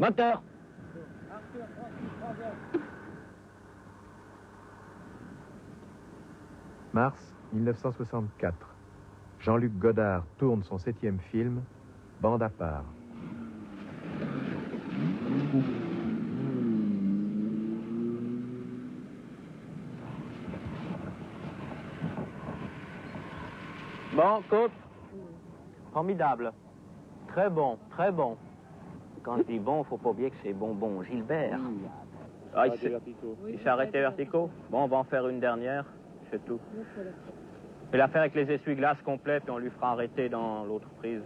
Moteur. Mars 1964. Jean-Luc Godard tourne son 7e film, Bande à part. Bon, coupe. Formidable. Très bon, très bon. Quand je dis bon, faut pas oublier que c'est bonbon Gilbert. Ah, il s'est arrêté verticaux. Bon, on va en faire une dernière, c'est tout. Je vais la faire avec les essuie-glaces complets, puis on lui fera arrêter dans l'autre prise.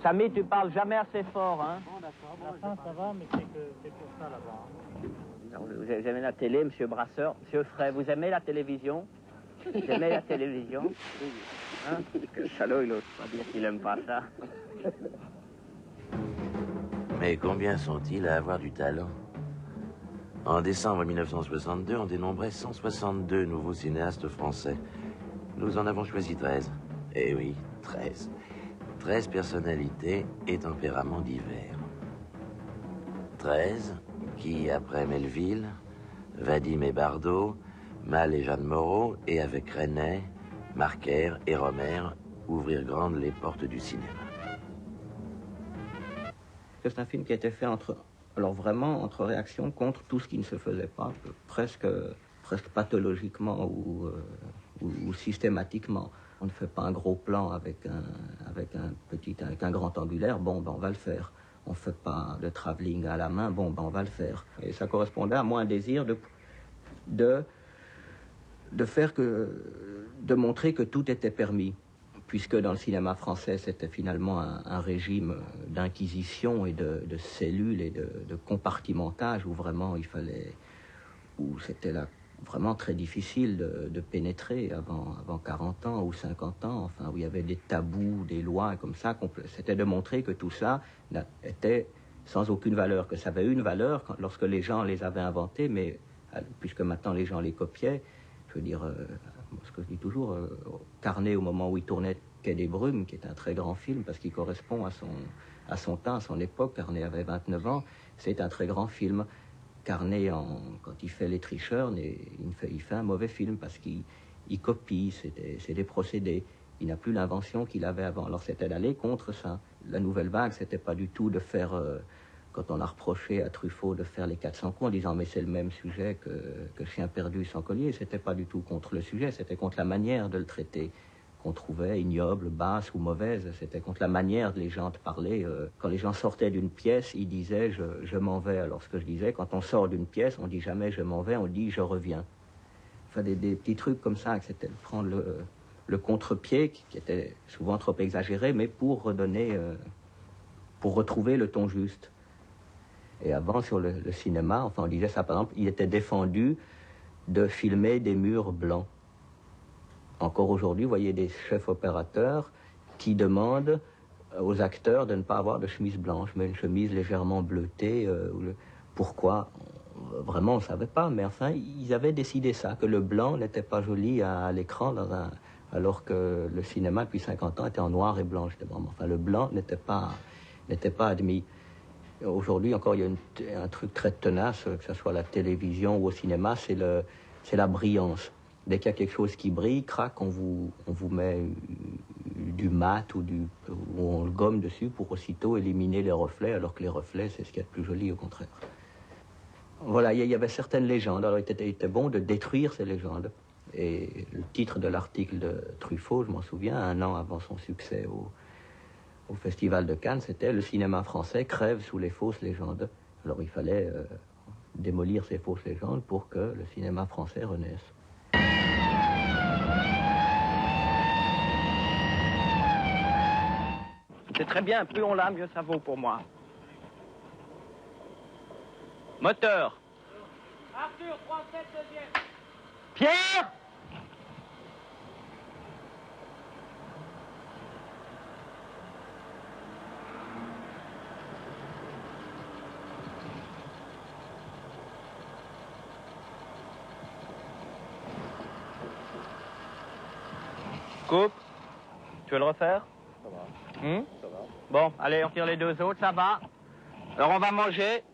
Samy, tu parles jamais assez fort, hein? Bon, d'accord. La fin, ça va, mais c'est pour ça, là-bas. Vous aimez la télé, monsieur Brasseur? Monsieur Frey, vous aimez la télévision? Vous aimez la télévision? Hein? Quel salaud, il n'ose pas dire qu'il aime pas ça. Mais combien sont-ils à avoir du talent? En décembre 1962, on dénombrait 162 nouveaux cinéastes français. Nous en avons choisi 13. Eh oui, 13. 13 personnalités et tempéraments divers. 13 qui, après Melville, Vadim et Bardot, Malle et Jeanne Moreau, et avec René, Marquer et Romer, ouvrirent grandes les portes du cinéma. C'est un film qui a été fait vraiment entre réactions contre tout ce qui ne se faisait pas, presque pathologiquement ou systématiquement. On ne fait pas un gros plan avec un grand angulaire, bon, ben on va le faire. On ne fait pas de travelling à la main, bon, ben on va le faire. Et ça correspondait à moi un désir de montrer que tout était permis, puisque dans le cinéma français, c'était finalement un régime d'inquisition et de cellules et de compartimentage où vraiment où c'était là vraiment très difficile de pénétrer avant 40 ans ou 50 ans, enfin, où il y avait des tabous, des lois comme ça. C'était de montrer que tout ça était sans aucune valeur, que ça avait une valeur lorsque les gens les avaient inventés, mais puisque maintenant les gens les copiaient, je veux dire, ce que je dis toujours, Carnet, au moment où il tournait Quai des Brumes, qui est un très grand film, parce qu'il correspond à son temps, à son époque, Carnet avait 29 ans, c'est un très grand film. Carnet, quand il fait Les Tricheurs, il fait un mauvais film, parce qu'il copie, c'est des procédés. Il n'a plus l'invention qu'il avait avant. Alors c'était d'aller contre ça. La nouvelle vague, c'était pas du tout de faire... quand on a reproché à Truffaut de faire les 400 coups en disant mais c'est le même sujet que Chien perdu sans collier, c'était pas du tout contre le sujet, c'était contre la manière de le traiter qu'on trouvait ignoble, basse ou mauvaise, c'était contre la manière de les gens de parler. Quand les gens sortaient d'une pièce, ils disaient je m'en vais. Alors ce que je disais, quand on sort d'une pièce, on dit jamais je m'en vais, on dit je reviens. Enfin des petits trucs comme ça, que c'était de prendre le contre-pied qui était souvent trop exagéré, mais pour retrouver le ton juste. Et avant, sur le cinéma, enfin, on disait ça, par exemple, il était défendu de filmer des murs blancs. Encore aujourd'hui, vous voyez des chefs opérateurs qui demandent aux acteurs de ne pas avoir de chemise blanche, mais une chemise légèrement bleutée. Pourquoi? Vraiment, on ne savait pas, mais enfin, ils avaient décidé ça, que le blanc n'était pas joli à l'écran, alors que le cinéma, depuis 50 ans, était en noir et blanc, justement. Enfin, le blanc n'était pas admis. Aujourd'hui, encore, il y a un truc très tenace, que ce soit à la télévision ou au cinéma, c'est la brillance. Dès qu'il y a quelque chose qui brille, crac, on vous met du mat ou on le gomme dessus pour aussitôt éliminer les reflets, alors que les reflets, c'est ce qu'il y a de plus joli, au contraire. Voilà, il y avait certaines légendes. Alors, il était bon de détruire ces légendes. Et le titre de l'article de Truffaut, je m'en souviens, un an avant son succès au Festival de Cannes, c'était « Le cinéma français crève sous les fausses légendes ». Alors il fallait démolir ces fausses légendes pour que le cinéma français renaisse. C'est très bien, plus on l'a, mieux ça vaut pour moi. Moteur. Arthur, 37, deuxième. Pierre. Coupe. Tu veux le refaire? Ça va. Ça va. Ça va. Bon, allez, on tire les deux autres, ça va. Alors on va manger.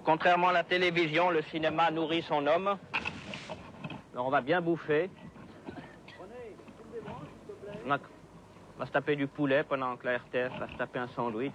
Contrairement à la télévision, le cinéma nourrit son homme. Alors on va bien bouffer. On va se taper du poulet pendant que la RTS va se taper un sandwich.